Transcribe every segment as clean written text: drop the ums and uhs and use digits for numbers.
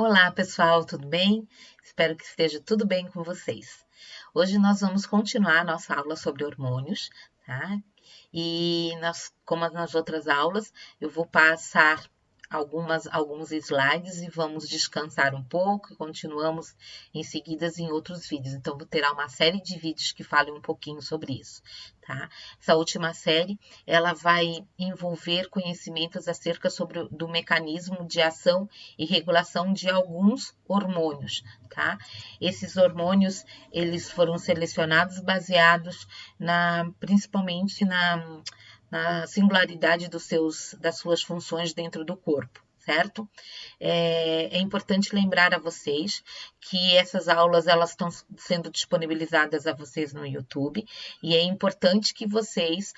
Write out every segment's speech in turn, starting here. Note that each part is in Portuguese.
Olá, pessoal, tudo bem? Espero que esteja tudo bem com vocês. Hoje nós vamos continuar a nossa aula sobre hormônios, tá? Como nas outras aulas, eu vou passar alguns slides e vamos descansar um pouco e continuamos em seguida em outros vídeos. Então, vou ter uma série de vídeos que falem um pouquinho sobre isso, tá? Essa última série, ela vai envolver conhecimentos acerca do mecanismo de ação e regulação de alguns hormônios, tá? Esses hormônios, eles foram selecionados baseados principalmente na singularidade das suas funções dentro do corpo, certo? É importante lembrar a vocês que essas aulas elas estão sendo disponibilizadas a vocês no YouTube e é importante que vocês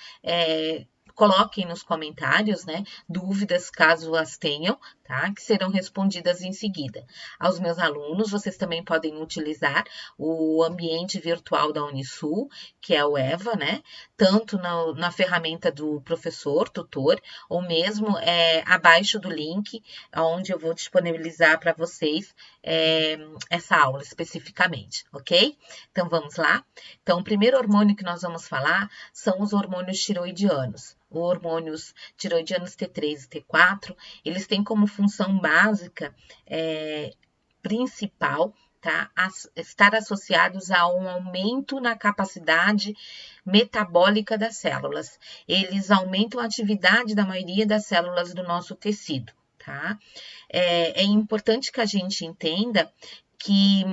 coloquem nos comentários, né, dúvidas caso as tenham, tá? Que serão respondidas em seguida. Aos meus alunos, vocês também podem utilizar o ambiente virtual da Unisul, que é o EVA, né? Tanto na ferramenta do professor, tutor, ou mesmo abaixo do link, onde eu vou disponibilizar para vocês essa aula especificamente, ok? Então, vamos lá? Então, o primeiro hormônio que nós vamos falar são os hormônios tiroidianos. Os hormônios tiroidianos T3 e T4, eles têm como função básica principal, tá? Estar associados a um aumento na capacidade metabólica das células. Eles aumentam a atividade da maioria das células do nosso tecido, tá? É importante que a gente entenda que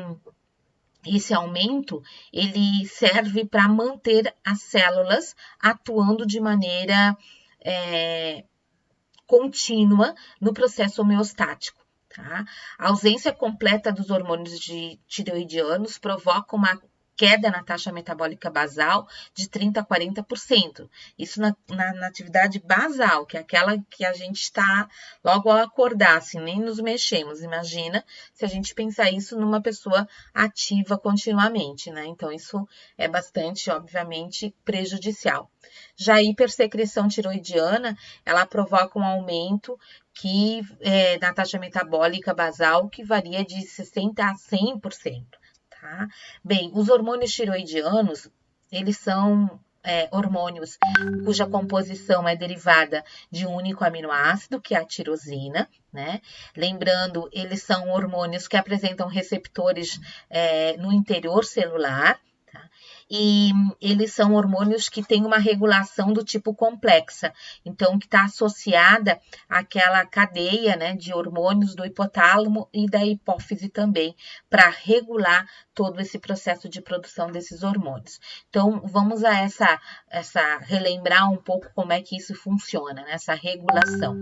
esse aumento, ele serve para manter as células atuando de maneira contínua no processo homeostático. Tá? A ausência completa dos hormônios tireoidianos provoca uma queda na taxa metabólica basal de 30% a 40%. Isso na atividade basal, que é aquela que a gente está logo ao acordar, assim, nem nos mexemos. Imagina se a gente pensar isso numa pessoa ativa continuamente, né? Então, isso é bastante, obviamente, prejudicial. Já a hipersecreção tiroidiana, ela provoca um aumento na taxa metabólica basal que varia de 60% a 100%. Tá? Bem, os hormônios tiroidianos, eles são hormônios cuja composição é derivada de um único aminoácido, que é a tirosina, né? Lembrando, eles são hormônios que apresentam receptores no interior celular, tá? E eles são hormônios que têm uma regulação do tipo complexa, então que está associada àquela cadeia, né, de hormônios do hipotálamo e da hipófise também, para regular todo esse processo de produção desses hormônios. Então, vamos a relembrar um pouco como é que isso funciona, né, essa regulação.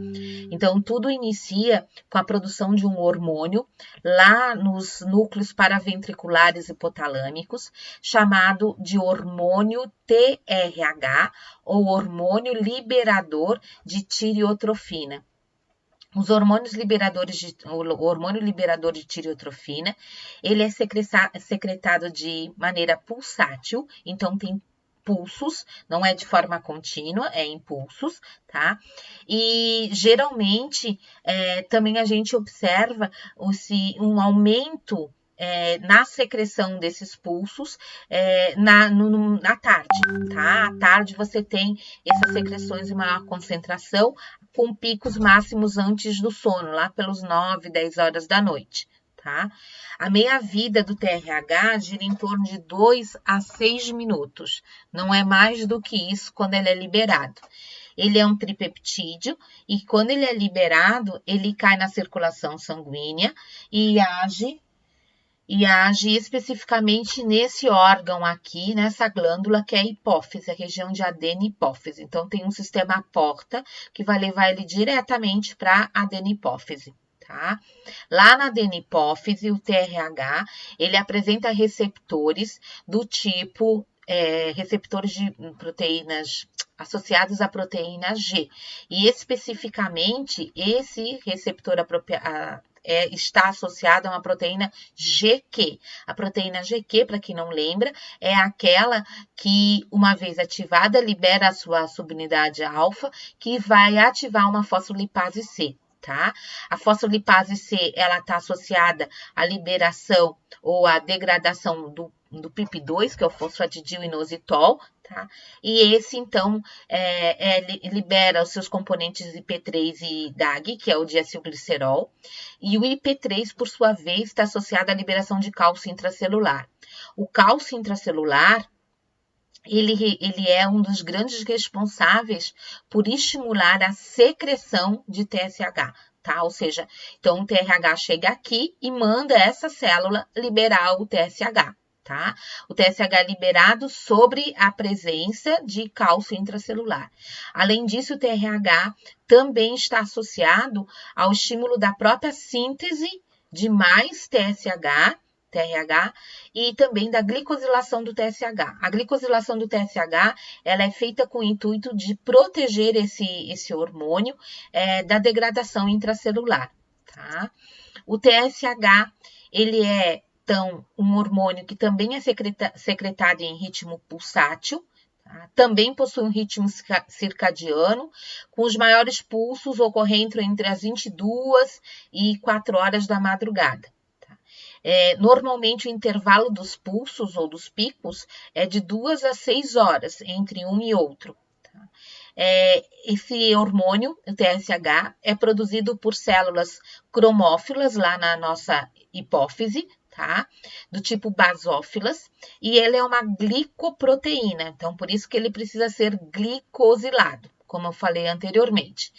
Então, tudo inicia com a produção de um hormônio lá nos núcleos paraventriculares hipotalâmicos, chamado de hormônio TRH, ou hormônio liberador de tireotrofina. O hormônio liberador de tireotrofina, ele é secretado de maneira pulsátil, então tem pulsos, não é de forma contínua, é em pulsos, tá? E geralmente também a gente observa um aumento na secreção desses pulsos na tarde, tá? À tarde você tem essas secreções em maior concentração, com picos máximos antes do sono, lá pelos 9, 10 horas da noite, tá? A meia-vida do TRH gira em torno de 2 a 6 minutos, não é mais do que isso quando ele é liberado. Ele é um tripeptídeo e quando ele é liberado, ele cai na circulação sanguínea e age especificamente nesse órgão aqui, nessa glândula que é a hipófise, a região de adeno-hipófise. Então, tem um sistema porta que vai levar ele diretamente para a adeno-hipófise. Tá? Lá na adeno-hipófise, o TRH, ele apresenta receptores do tipo receptores de proteínas associados à proteína G. E especificamente, esse receptor está associado a uma proteína GQ. A proteína GQ, para quem não lembra, é aquela que, uma vez ativada, libera a sua subunidade alfa, que vai ativar uma fosfolipase C. tá? A fosfolipase C, ela está associada à liberação ou à degradação do PIP2, que é o fosfatidil-inositol, tá? E esse, então, libera os seus componentes IP3 e DAG, que é o diacilglicerol, e o IP3, por sua vez, está associado à liberação de cálcio intracelular. O cálcio intracelular, ele é um dos grandes responsáveis por estimular a secreção de TSH, tá? Ou seja, então o TRH chega aqui e manda essa célula liberar o TSH, tá? O TSH é liberado sobre a presença de cálcio intracelular. Além disso, o TRH também está associado ao estímulo da própria síntese de mais TRH, e também da glicosilação do TSH. A glicosilação do TSH, ela é feita com o intuito de proteger esse hormônio da degradação intracelular, tá? O TSH, ele é, então, um hormônio que também é secretado em ritmo pulsátil, tá? Também possui um ritmo circadiano, com os maiores pulsos ocorrendo entre as 22 e 4 horas da madrugada. Normalmente o intervalo dos pulsos ou dos picos é de 2 a 6 horas entre um e outro. Tá? Esse hormônio, o TSH, é produzido por células cromófilas lá na nossa hipófise, tá? Do tipo basófilas, e ele é uma glicoproteína, então por isso que ele precisa ser glicosilado, como eu falei anteriormente.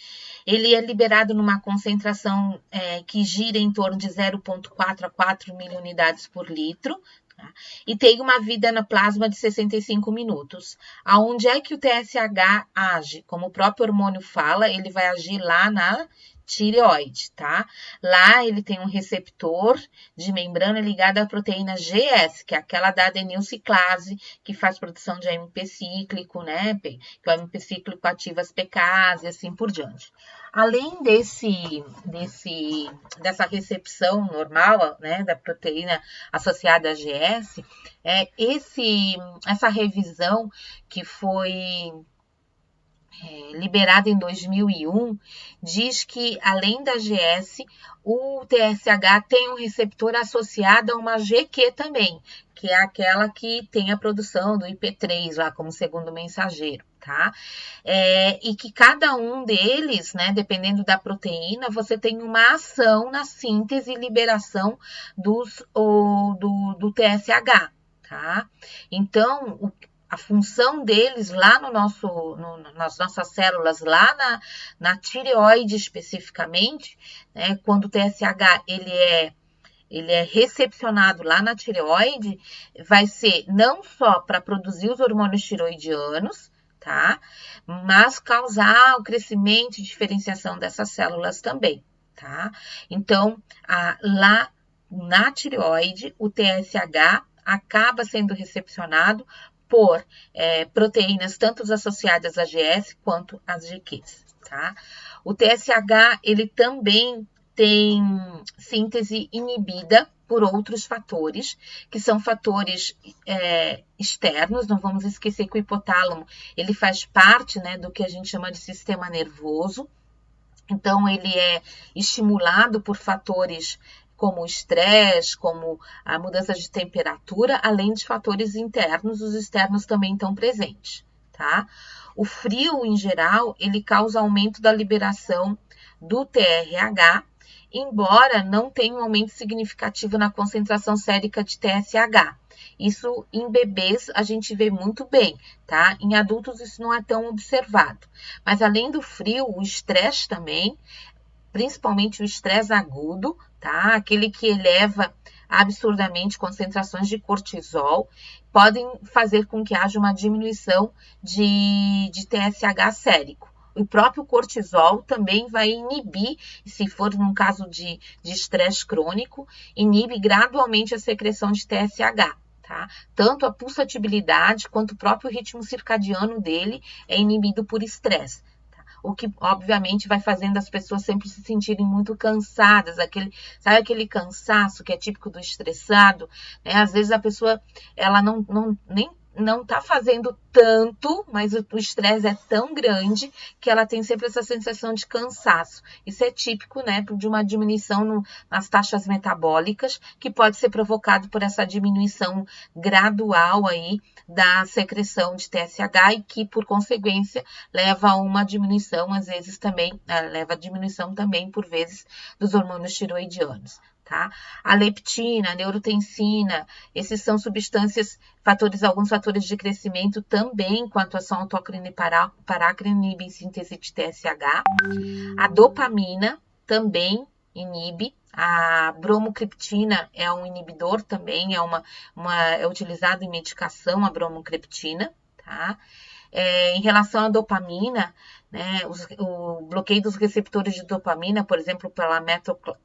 Ele é liberado numa concentração que gira em torno de 0,4 a 4 miliunidades por litro, tá? E tem uma vida no plasma de 65 minutos. Aonde é que o TSH age? Como o próprio hormônio fala, ele vai agir lá na tireoide, tá? Lá ele tem um receptor de membrana ligada à proteína GS, que é aquela da adenilciclase, que faz produção de AMP cíclico, né? Que o AMP cíclico ativa as PKs e assim por diante. Além dessa recepção normal, né, da proteína associada à GS, essa revisão que foi liberada em 2001, diz que, além da GS, o TSH tem um receptor associado a uma GQ também, que é aquela que tem a produção do IP3 lá como segundo mensageiro, tá? E que cada um deles, né, dependendo da proteína, você tem uma ação na síntese e liberação do TSH, tá? Então, a função deles lá nas nossas células, lá na tireoide especificamente, né, quando o TSH ele é recepcionado lá na tireoide, vai ser não só para produzir os hormônios tiroidianos, tá? Mas causar o crescimento e diferenciação dessas células também, tá? Então, lá na tireoide, o TSH acaba sendo recepcionado por proteínas tanto associadas à GS quanto às GQs, tá? O TSH, ele também tem síntese inibida por outros fatores, que são fatores externos. Não vamos esquecer que o hipotálamo, ele faz parte, né, do que a gente chama de sistema nervoso. Então, ele é estimulado por fatores como o estresse, como a mudança de temperatura, além de fatores internos, os externos também estão presentes, tá? O frio, em geral, ele causa aumento da liberação do TRH, embora não tenha um aumento significativo na concentração sérica de TSH. Isso em bebês a gente vê muito bem, tá? Em adultos isso não é tão observado. Mas além do frio, o estresse também, principalmente o estresse agudo, tá? Aquele que eleva absurdamente concentrações de cortisol, podem fazer com que haja uma diminuição de TSH sérico. O próprio cortisol também vai inibir, se for num caso de estresse crônico, inibe gradualmente a secreção de TSH. Tá? Tanto a pulsatibilidade quanto o próprio ritmo circadiano dele é inibido por estresse. O que, obviamente, vai fazendo as pessoas sempre se sentirem muito cansadas, sabe aquele cansaço que é típico do estressado? Né? Às vezes a pessoa, ela nem não tá fazendo tanto, mas o estresse é tão grande que ela tem sempre essa sensação de cansaço. Isso é típico, né, de uma diminuição nas taxas metabólicas, que pode ser provocado por essa diminuição gradual aí da secreção de TSH e que, por consequência, leva a uma diminuição, às vezes também, leva a diminuição também, por vezes, dos hormônios tiroidianos. Tá? A leptina, a neurotensina, esses são substâncias, alguns fatores de crescimento também com a atuação autócrina e parácrina inibem síntese de TSH. A dopamina também inibe. A bromocriptina é um inibidor também, é utilizado em medicação a bromocriptina, tá? Em relação à dopamina, né, o bloqueio dos receptores de dopamina, por exemplo, pela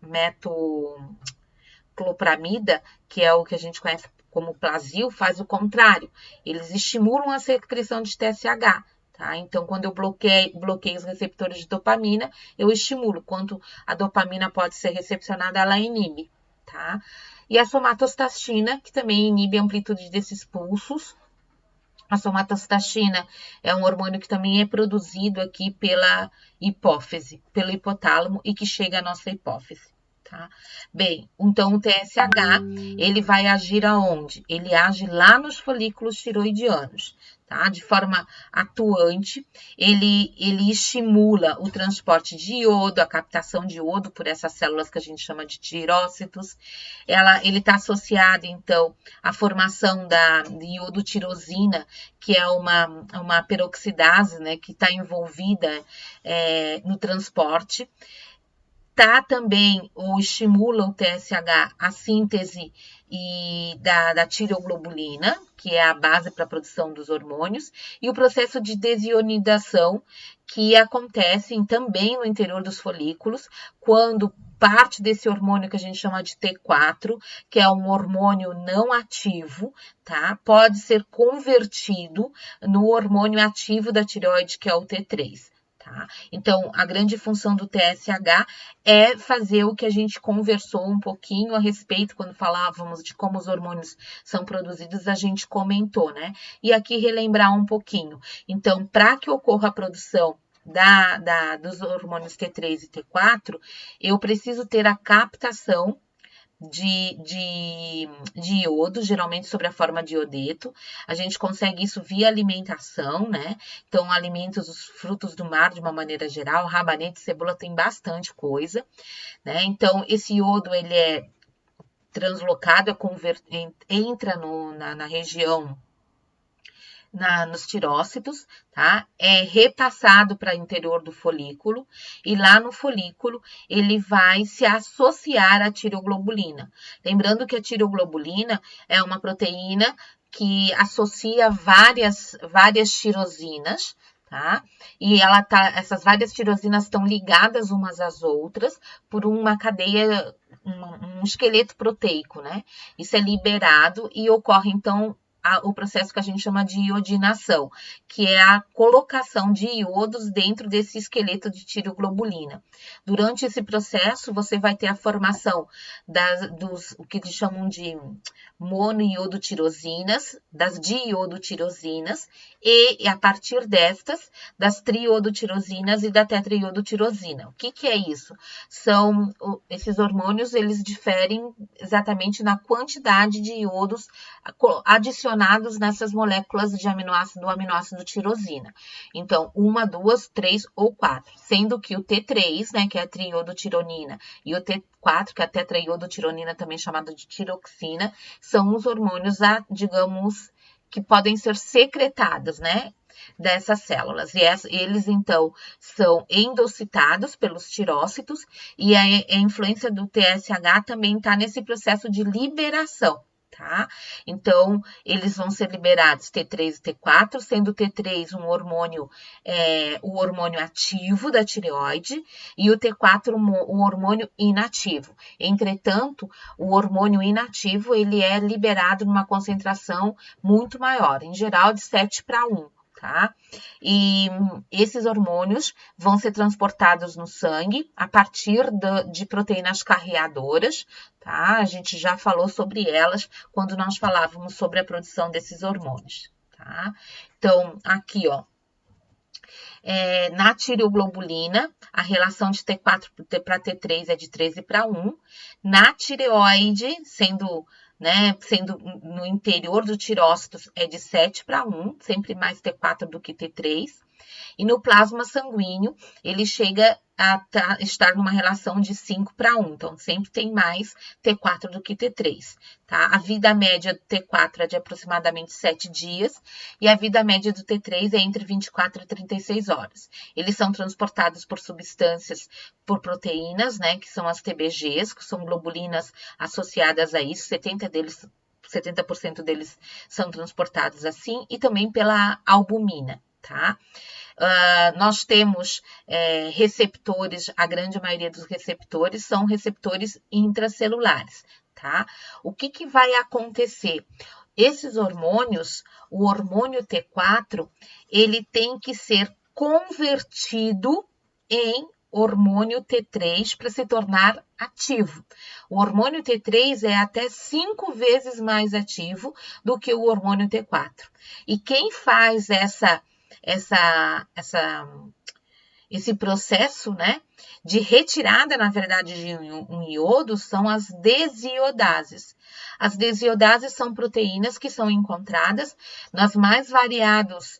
metoclopramida, que é o que a gente conhece como Plasil, faz o contrário. Eles estimulam a secreção de TSH. Tá? Então, quando eu bloqueio os receptores de dopamina, eu estimulo. Quando a dopamina pode ser recepcionada, ela inibe. Tá? E a somatostatina, que também inibe a amplitude desses pulsos. A somatostatina é um hormônio que também é produzido aqui pela hipófise, pelo hipotálamo e que chega à nossa hipófise. Tá? Bem, então o TSH, ele vai agir aonde? Ele age lá nos folículos tiroidianos, tá? De forma atuante, ele estimula o transporte de iodo, a captação de iodo por essas células que a gente chama de tirócitos. Ele está associado, então, à formação da iodotirosina, que é uma peroxidase, né, que está envolvida no transporte. Também estimula o TSH a síntese da tireoglobulina, que é a base para a produção dos hormônios, e o processo de desionidação, que acontece também no interior dos folículos, quando parte desse hormônio que a gente chama de T4, que é um hormônio não ativo, tá? Pode ser convertido no hormônio ativo da tireoide, que é o T3. Tá? Então, a grande função do TSH é fazer o que a gente conversou um pouquinho a respeito, quando falávamos de como os hormônios são produzidos, a gente comentou, né? E aqui relembrar um pouquinho. Então, para que ocorra a produção dos hormônios T3 e T4, eu preciso ter a captação de iodo, geralmente sobre a forma de iodeto. A gente consegue isso via alimentação, né? Então, alimentos, os frutos do mar, de uma maneira geral, rabanete, cebola, tem bastante coisa, né? Então, esse iodo, ele é translocado, entra na região, nos tirócitos, tá? É repassado para o interior do folículo e lá no folículo ele vai se associar à tireoglobulina. Lembrando que a tireoglobulina é uma proteína que associa várias tirosinas, tá? E essas várias tirosinas estão ligadas umas às outras por uma cadeia, um esqueleto proteico, né? Isso é liberado e ocorre então o processo que a gente chama de iodinação, que é a colocação de iodos dentro desse esqueleto de tireoglobulina. Durante esse processo, você vai ter a formação o que eles chamam de monoiodotirosinas, das diiodotirosinas, e a partir destas, das triiodotirosinas e da tetraiodotirosina. O que é isso? Esses hormônios, eles diferem exatamente na quantidade de iodos adicionados nessas moléculas de do aminoácido tirosina. Então, 1, 2, 3 ou 4, sendo que o T3, né, que é a triiodotironina, e o T4, que é a tetraiodotironina, também chamada de tiroxina, são os hormônios, digamos, que podem ser secretados, né, dessas células. E eles, então, são endocitados pelos tirócitos e a influência do TSH também está nesse processo de liberação. Tá? Então, eles vão ser liberados T3 e T4, sendo o T3 o hormônio ativo da tireoide e o T4 o hormônio inativo. Entretanto, o hormônio inativo ele é liberado numa concentração muito maior, em geral de 7:1. tá? E esses hormônios vão ser transportados no sangue a partir de proteínas carreadoras, tá? A gente já falou sobre elas quando nós falávamos sobre a produção desses hormônios, tá? Então, aqui, ó, na tireoglobulina, a relação de T4 para T3 é de 13:1. Na tireoide, sendo no interior do tirócito, é de 7:1, sempre mais T4 do que T3. E no plasma sanguíneo, ele chega a estar numa relação de 5:1. Então, sempre tem mais T4 do que T3. Tá? A vida média do T4 é de aproximadamente 7 dias e a vida média do T3 é entre 24 e 36 horas. Eles são transportados por substâncias, por proteínas, né, que são as TBGs, que são globulinas associadas a isso, 70% deles são transportados assim, e também pela albumina, tá? Nós temos receptores, a grande maioria dos receptores são receptores intracelulares, tá? O que vai acontecer? Esses hormônios, o hormônio T4, ele tem que ser convertido em hormônio T3 para se tornar ativo. O hormônio T3 é até 5 vezes mais ativo do que o hormônio T4. E quem faz esse processo, né, de retirada, na verdade, de um iodo são as desiodases. As desiodases são proteínas que são encontradas nos mais variados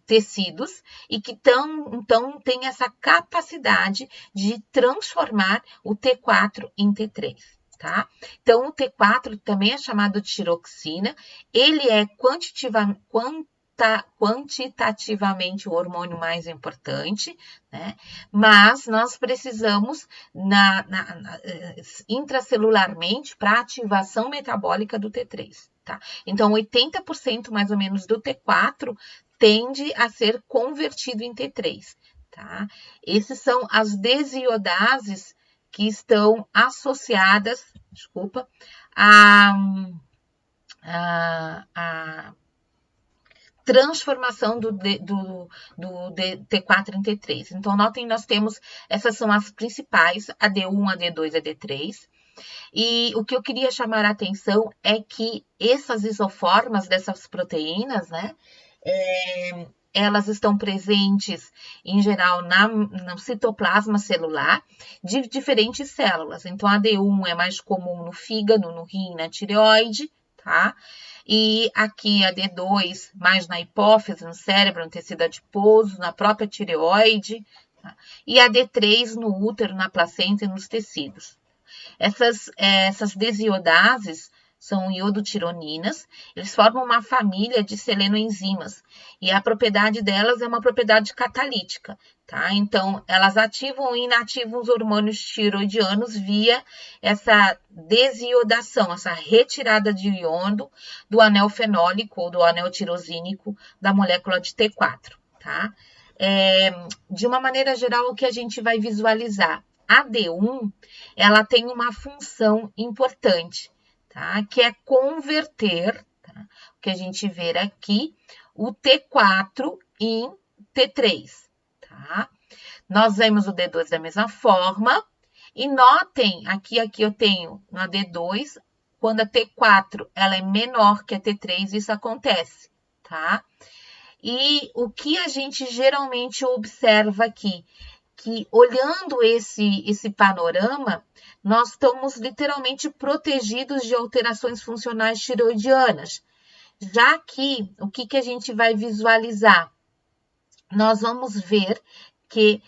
tecidos e que então têm essa capacidade de transformar o T4 em T3. Tá? Então, o T4 também é chamado de tiroxina, ele é quantitativamente o hormônio mais importante, né? Mas nós precisamos intracelularmente para a ativação metabólica do T3, tá? Então, 80% mais ou menos do T4 tende a ser convertido em T3, tá? Esses são as desiodases que estão associadas, a transformação do T4 em T3. Então, notem, nós temos, essas são as principais, a D1, a D2, a D3. E o que eu queria chamar a atenção é que essas isoformas dessas proteínas, né, elas estão presentes, em geral, no citoplasma celular de diferentes células. Então, a D1 é mais comum no fígado, no rim, na tireoide, tá? E aqui a D2, mais na hipófise, no cérebro, no tecido adiposo, na própria tireoide, tá? E a D3 no útero, na placenta e nos tecidos. Essas desiodases são iodotironinas, eles formam uma família de selenoenzimas, e a propriedade delas é uma propriedade catalítica, tá? Então, elas ativam ou inativam os hormônios tiroidianos via essa desiodação, essa retirada de iodo do anel fenólico ou do anel tirosínico da molécula de T4, tá? De uma maneira geral, o que a gente vai visualizar? A D1, ela tem uma função importante, tá? Que é converter, tá? O que a gente vê aqui, o T4 em T3, tá? Nós vemos o D2 da mesma forma, e notem, aqui eu tenho na D2, quando a T4 ela é menor que a T3, isso acontece, tá? E o que a gente geralmente observa aqui, que olhando esse panorama, nós estamos literalmente protegidos de alterações funcionais tiroidianas. Já que, o que a gente vai visualizar? Nós vamos ver que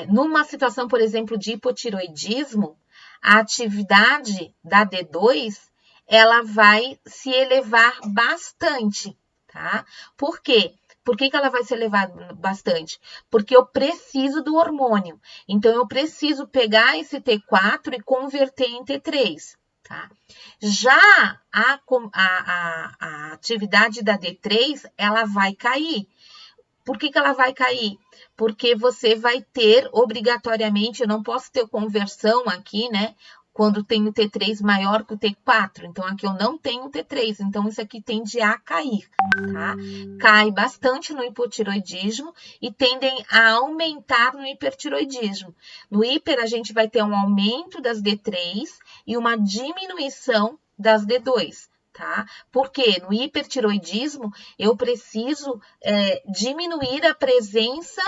numa situação, por exemplo, de hipotiroidismo, a atividade da D2, ela vai se elevar bastante, tá? Por quê? Por que ela vai se elevar bastante? Porque eu preciso do hormônio. Então, eu preciso pegar esse T4 e converter em T3, tá? Já a atividade da D3, ela vai cair. Por que ela vai cair? Porque você vai ter, obrigatoriamente, eu não posso ter conversão aqui, né? quando tem o T3 maior que o T4. Então, aqui eu não tenho T3, então isso aqui tende a cair, tá? Cai bastante no hipotiroidismo e tendem a aumentar no hipertiroidismo. No hiper, a gente vai ter um aumento das D3 e uma diminuição das D2. Tá? Porque no hipertiroidismo eu preciso diminuir a presença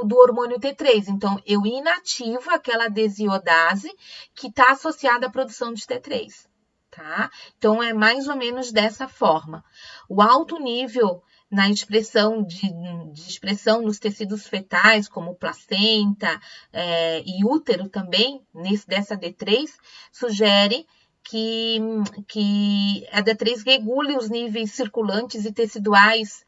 do hormônio T3. Então, eu inativo aquela desiodase que está associada à produção de T3. Tá? Então, é mais ou menos dessa forma. O alto nível na expressão de expressão nos tecidos fetais, como placenta e útero também, dessa D3, sugere que a D3 regule os níveis circulantes e teciduais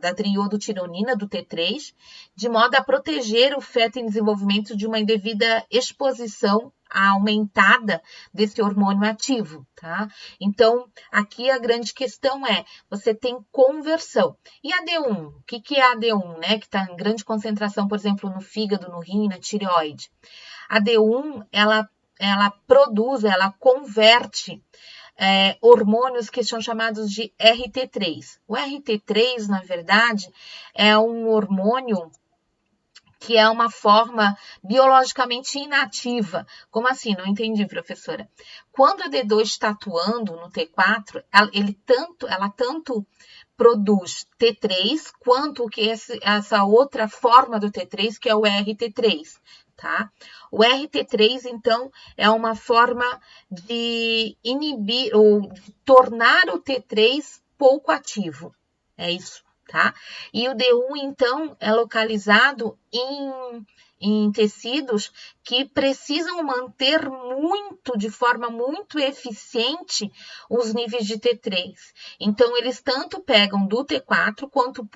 da triodotironina, do T3, de modo a proteger o feto em desenvolvimento de uma indevida exposição aumentada desse hormônio ativo, tá? Então, aqui a grande questão você tem conversão. E a D1? O que é a D1, né? Que está em grande concentração, por exemplo, no fígado, no rim, na tireoide. A D1, ela converte hormônios que são chamados de RT3. O RT3, na verdade, é um hormônio que é uma forma biologicamente inativa. Como assim? Não entendi, professora. Quando a D2 está atuando no T4, ela tanto produz T3 quanto que essa outra forma do T3, que é o RT3. Tá? O RT3, então, é uma forma de inibir ou de tornar o T3 pouco ativo. É isso, tá? E o D1, então, é localizado em tecidos que precisam manter de forma muito eficiente, os níveis de T3. Então, eles tanto pegam do T4, quanto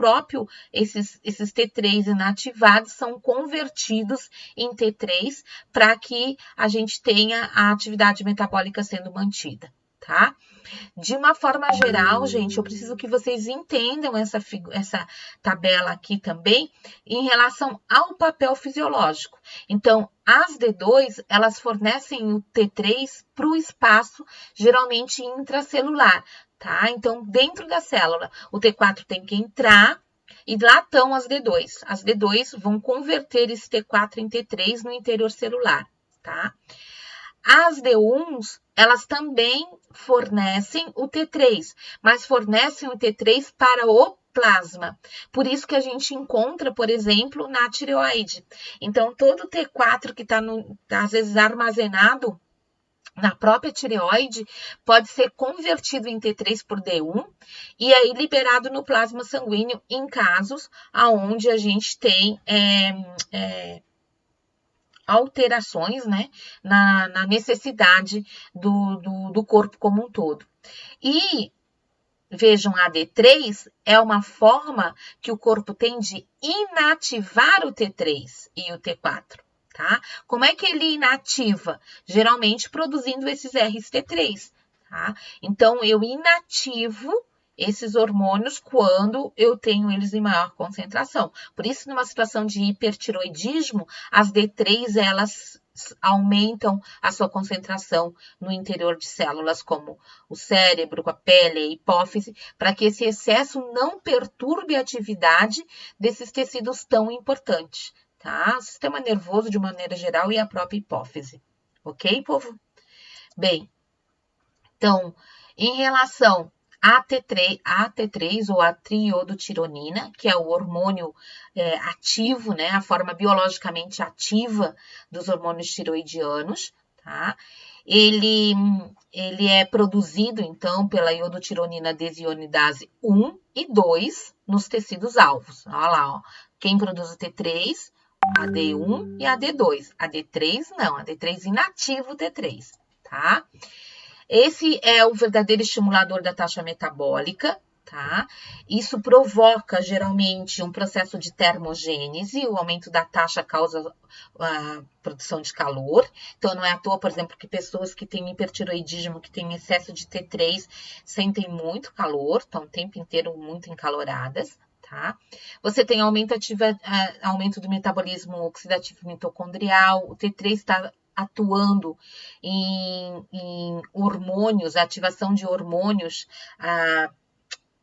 esses T3 inativados são convertidos em T3 para que a gente tenha a atividade metabólica sendo mantida, tá? De uma forma geral, gente, eu preciso que vocês entendam essa tabela aqui também em relação ao papel fisiológico. Então, as D2, elas fornecem o T3 para o espaço, geralmente intracelular, tá? Então, dentro da célula, o T4 tem que entrar e lá estão as D2. As D2 vão converter esse T4 em T3 no interior celular, tá? As D1s, elas também fornecem o T3, mas fornecem o T3 para o plasma. Por isso que a gente encontra, por exemplo, na tireoide. Então, todo o T4 que está, às vezes, armazenado na própria tireoide pode ser convertido em T3 por D1 e aí liberado no plasma sanguíneo em casos onde a gente tem alterações, né, na necessidade do corpo como um todo. E vejam, a D3 é uma forma que o corpo tem de inativar o T3 e o T4, tá? Como é que ele inativa? Geralmente produzindo esses RST3, tá? Então, eu inativo esses hormônios quando eu tenho eles em maior concentração. Por isso, numa situação de hipertiroidismo, as D3, elas aumentam a sua concentração no interior de células como o cérebro, a pele, a hipófise, para que esse excesso não perturbe a atividade desses tecidos tão importantes, tá? O sistema nervoso de maneira geral e a própria hipófise. Ok, povo? Bem, então, em relação a T3 ou a triodotironina, que é o hormônio ativo, né, a forma biologicamente ativa dos hormônios tiroidianos, tá? Ele é produzido, então, pela iodotironina desionidase 1 e 2 nos tecidos alvos. Olha lá, ó. Quem produz o T3? A D1 e a D2. A D3 não, a D3 inativa o T3, tá? Esse é o verdadeiro estimulador da taxa metabólica, tá? Isso provoca, geralmente, um processo de termogênese, o aumento da taxa causa a produção de calor. Então, não é à toa, por exemplo, que pessoas que têm hipertiroidismo, que têm excesso de T3, sentem muito calor, estão o tempo inteiro muito encaloradas, tá? Você tem aumento do metabolismo oxidativo mitocondrial, o T3 está atuando em hormônios, ativação de hormônios,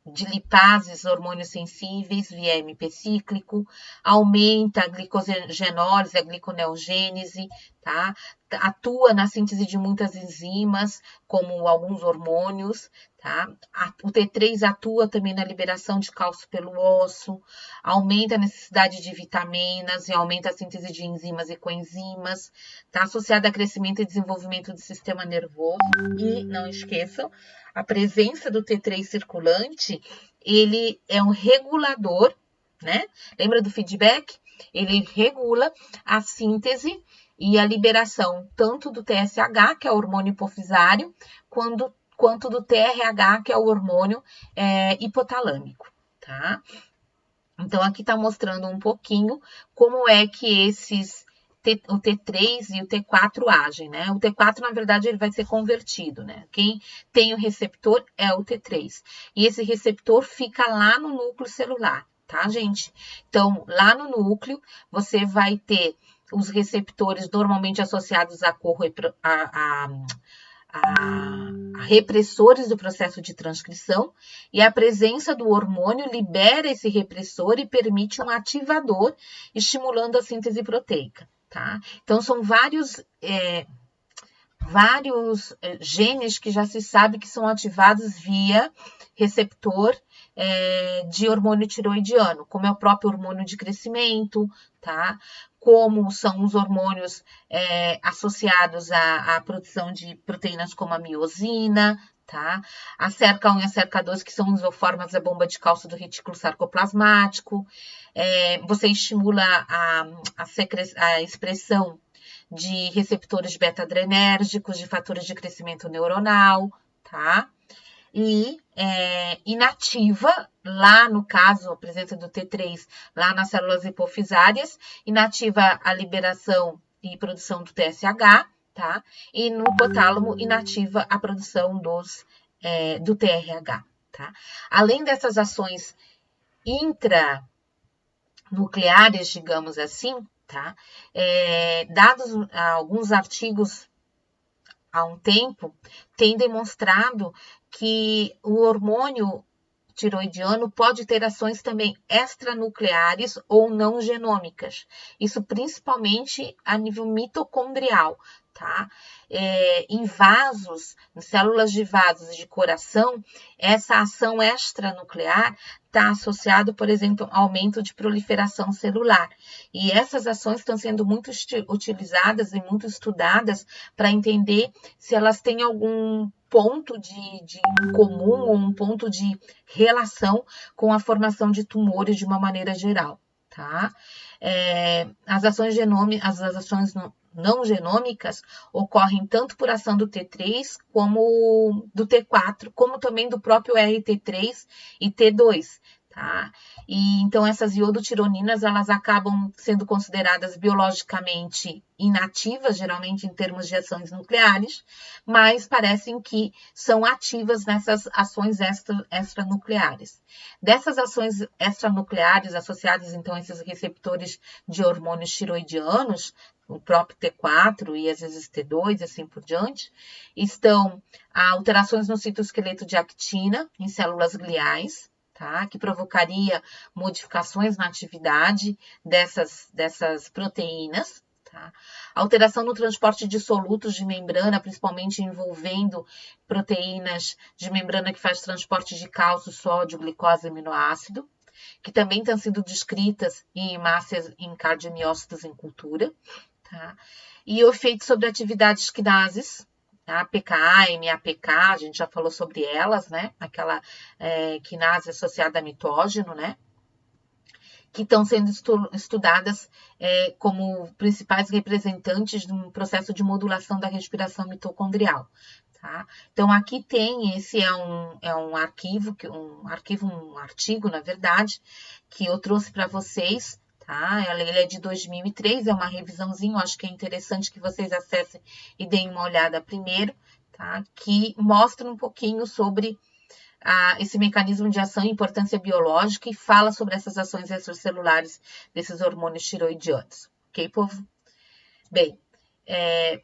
de lipases, hormônios sensíveis via MP cíclico, aumenta a glicogenólise, a gliconeogênese, tá? Atua na síntese de muitas enzimas, como alguns hormônios, tá? O T3 atua também na liberação de cálcio pelo osso, aumenta a necessidade de vitaminas e aumenta a síntese de enzimas e coenzimas, tá? Associado a crescimento e desenvolvimento do sistema nervoso. E não esqueçam, a presença do T3 circulante, ele é um regulador, né? Lembra do feedback? Ele regula a síntese e a liberação tanto do TSH, que é o hormônio hipofisário, quanto do TRH, que é o hormônio hipotalâmico, tá? Então, aqui está mostrando um pouquinho como é que o T3 e o T4 agem, né? O T4, na verdade, ele vai ser convertido, né? Quem tem o receptor é o T3. E esse receptor fica lá no núcleo celular, tá, gente? Então, lá no núcleo, você vai ter os receptores normalmente associados a repressores do processo de transcrição, e a presença do hormônio libera esse repressor e permite um ativador, estimulando a síntese proteica, tá? Então, são vários genes que já se sabe que são ativados via receptor de hormônio tiroidiano, como é o próprio hormônio de crescimento, tá? Como são os hormônios associados à produção de proteínas como a miosina, tá? A CERCA1 e a CERCA2, que são isoformas da bomba de cálcio do retículo sarcoplasmático. Você estimula a expressão de receptores beta-adrenérgicos, de fatores de crescimento neuronal, tá? E inativa, lá no caso, a presença do T3, lá nas células hipofisárias, inativa a liberação e produção do TSH, tá? E no hipotálamo, inativa a produção do TRH, tá? Além dessas ações intranucleares, digamos assim, tá? Dados alguns artigos há um tempo, tem demonstrado que o hormônio tiroidiano pode ter ações também extranucleares ou não genômicas. Isso principalmente a nível mitocondrial, tá? Em vasos, em células de vasos de coração, essa ação extranuclear está associada, por exemplo, ao aumento de proliferação celular. E essas ações estão sendo muito utilizadas e muito estudadas para entender se elas têm algum ponto de comum ou um ponto de relação com a formação de tumores de uma maneira geral, tá? As ações não genômicas ocorrem tanto por ação do T3 como do T4, como também do próprio RT3 e T2, tá? E então essas iodotironinas, elas acabam sendo consideradas biologicamente inativas, geralmente em termos de ações nucleares, mas parecem que são ativas nessas ações extranucleares. Dessas ações extranucleares associadas então a esses receptores de hormônios tiroidianos, o próprio T4 e às vezes T2 e assim por diante, estão alterações no citoesqueleto de actina em células gliais, tá? Que provocaria modificações na atividade dessas proteínas, tá? Alteração no transporte de solutos de membrana, principalmente envolvendo proteínas de membrana que faz transporte de cálcio, sódio, glicose e aminoácido, que também estão sendo descritas em hemácias em cardiomiócitos em cultura, tá? E o efeito sobre atividades quinases, a PKA, MAPK, a gente já falou sobre elas, né? Aquela quinase associada a mitógeno, né? Que estão sendo estudadas como principais representantes de um processo de modulação da respiração mitocondrial. Tá? Então, aqui tem, esse é um artigo, na verdade, que eu trouxe para vocês, tá? Ele é de 2003, é uma revisãozinha, eu acho que é interessante que vocês acessem e deem uma olhada primeiro, tá? Que mostra um pouquinho sobre esse mecanismo de ação e importância biológica e fala sobre essas ações extracelulares desses hormônios tiroidianos. Ok, povo? Bem,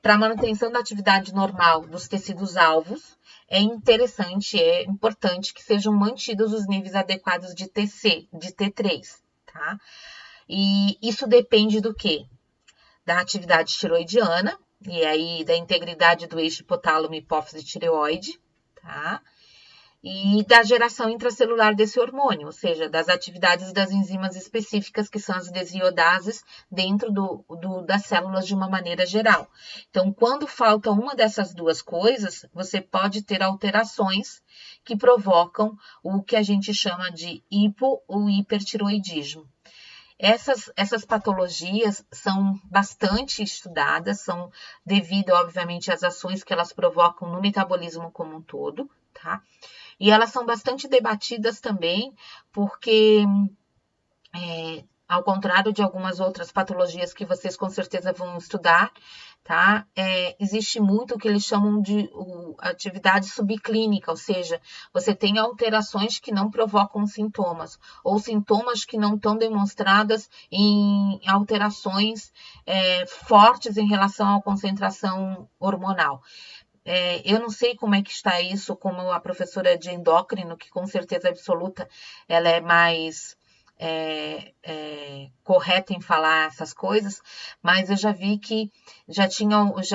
para a manutenção da atividade normal dos tecidos alvos, é interessante, é importante que sejam mantidos os níveis adequados de TC, de T3, tá? E isso depende do quê? Da atividade tiroidiana, e aí da integridade do eixo hipotálamo hipófise tireoide, tá? E da geração intracelular desse hormônio, ou seja, das atividades das enzimas específicas, que são as desiodases, dentro das células de uma maneira geral. Então, quando falta uma dessas duas coisas, você pode ter alterações que provocam o que a gente chama de hipo ou hipertiroidismo. Essas patologias são bastante estudadas, são devido, obviamente, às ações que elas provocam no metabolismo como um todo, tá? E elas são bastante debatidas também, porque, ao contrário de algumas outras patologias que vocês com certeza vão estudar, tá? Existe muito o que eles chamam de atividade subclínica, ou seja, você tem alterações que não provocam sintomas, ou sintomas que não estão demonstradas em alterações fortes em relação à concentração hormonal. Eu não sei como é que está isso, como a professora de endócrino, que com certeza absoluta ela é mais correta em falar essas coisas, mas eu já vi que já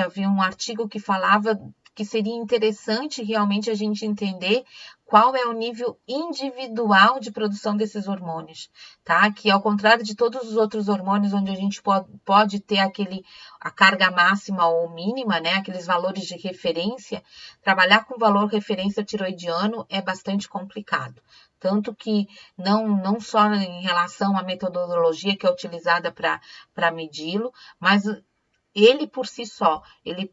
vi um artigo que falava que seria interessante realmente a gente entender qual é o nível individual de produção desses hormônios, tá? Que ao contrário de todos os outros hormônios, onde a gente pode ter a carga máxima ou mínima, né? Aqueles valores de referência, trabalhar com valor referência tiroidiano é bastante complicado. Tanto que não só em relação à metodologia que é utilizada para medi-lo, mas ele por si só, ele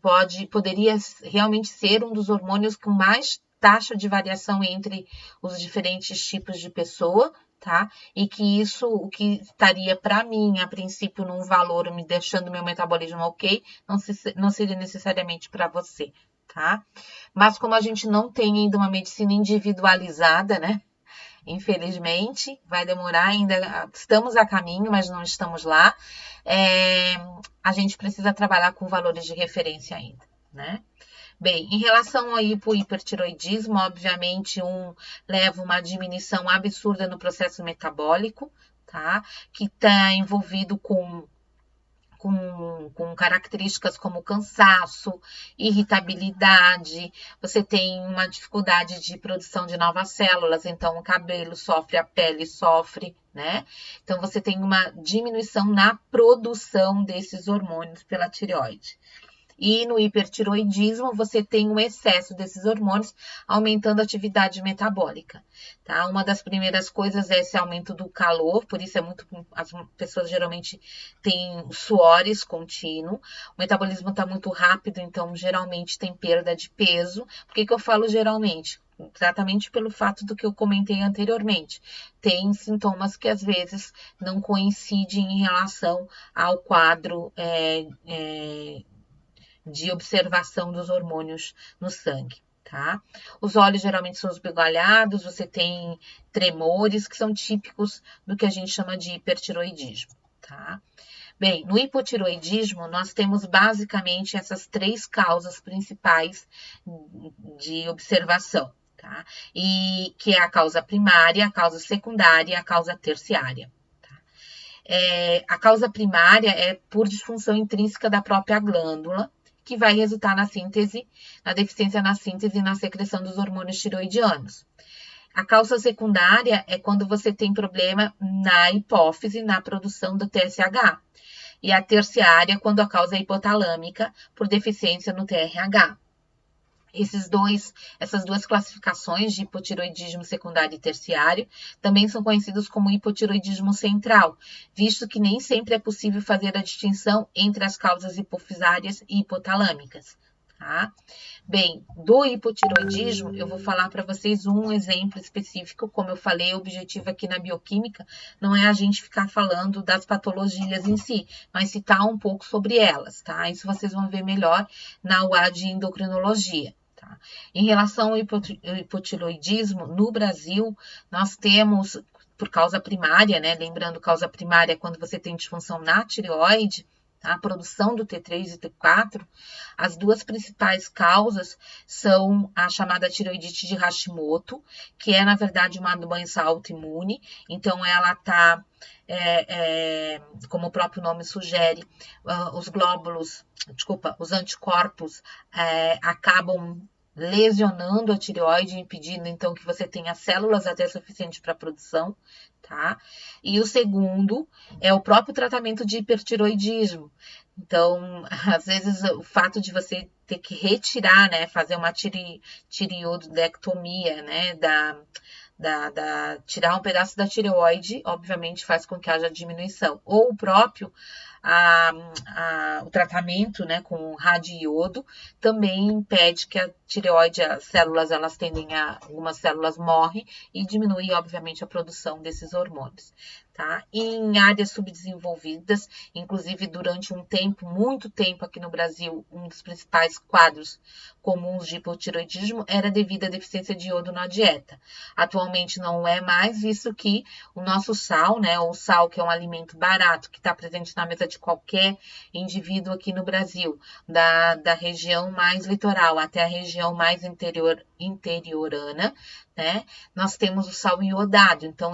poderia realmente ser um dos hormônios com mais taxa de variação entre os diferentes tipos de pessoa, tá? E que isso, o que estaria para mim, a princípio, num valor, me deixando meu metabolismo ok, não seria necessariamente para você, tá? Mas como a gente não tem ainda uma medicina individualizada, né? Infelizmente, vai demorar ainda, estamos a caminho, mas não estamos lá. A gente precisa trabalhar com valores de referência ainda, né? Bem, em relação ao hipohipertiroidismo, obviamente, leva uma diminuição absurda no processo metabólico, tá? Que está envolvido com características como cansaço, irritabilidade, você tem uma dificuldade de produção de novas células, então o cabelo sofre, a pele sofre, né? Então você tem uma diminuição na produção desses hormônios pela tireoide. E no hipertiroidismo, você tem um excesso desses hormônios, aumentando a atividade metabólica, tá? Uma das primeiras coisas é esse aumento do calor, por isso as pessoas geralmente têm suores contínuo, o metabolismo está muito rápido, então geralmente tem perda de peso. Por que eu falo geralmente? Exatamente pelo fato do que eu comentei anteriormente. Tem sintomas que às vezes não coincidem em relação ao quadro de observação dos hormônios no sangue, tá? Os olhos geralmente são esbugalhados, você tem tremores que são típicos do que a gente chama de hipertiroidismo, tá? Bem, no hipotiroidismo, nós temos basicamente essas três causas principais de observação, tá? E que é a causa primária, a causa secundária e a causa terciária. A causa primária é por disfunção intrínseca da própria glândula, que vai resultar na deficiência na síntese e na secreção dos hormônios tiroidianos. A causa secundária é quando você tem problema na hipófise, na produção do TSH. E a terciária, quando a causa é hipotalâmica, por deficiência no TRH. Essas duas classificações de hipotiroidismo secundário e terciário também são conhecidos como hipotiroidismo central, visto que nem sempre é possível fazer a distinção entre as causas hipofisárias e hipotalâmicas. Tá? Bem, do hipotiroidismo, eu vou falar para vocês um exemplo específico. Como eu falei, o objetivo aqui na bioquímica não é a gente ficar falando das patologias em si, mas citar um pouco sobre elas, tá? Isso vocês vão ver melhor na UA de endocrinologia. Tá? Em relação ao hipotireoidismo, no Brasil, nós temos, por causa primária, né? Lembrando, causa primária é quando você tem disfunção na tireoide, tá? A produção do T3 e T4, as duas principais causas são a chamada tireoidite de Hashimoto, que é, na verdade, uma doença autoimune, então ela está como o próprio nome sugere, os anticorpos acabam lesionando a tireoide, impedindo então que você tenha células até suficientes para a produção, tá? E o segundo é o próprio tratamento de hipertireoidismo. Então, às vezes, o fato de você ter que retirar, né, fazer uma tireoidectomia, né, tirar um pedaço da tireoide, obviamente faz com que haja diminuição. Ou o próprio o tratamento, né, com radioiodo também impede que a tireoide, as células, algumas células morrem e diminui, obviamente, a produção desses hormônios. Tá? Em áreas subdesenvolvidas, inclusive durante muito tempo aqui no Brasil, um dos principais quadros comuns de hipotireoidismo era devido à deficiência de iodo na dieta. Atualmente não é mais, visto que o nosso sal, né, o sal que é um alimento barato, que está presente na mesa de qualquer indivíduo aqui no Brasil, da região mais litoral até a região mais interiorana, né, nós temos o sal iodado. Então,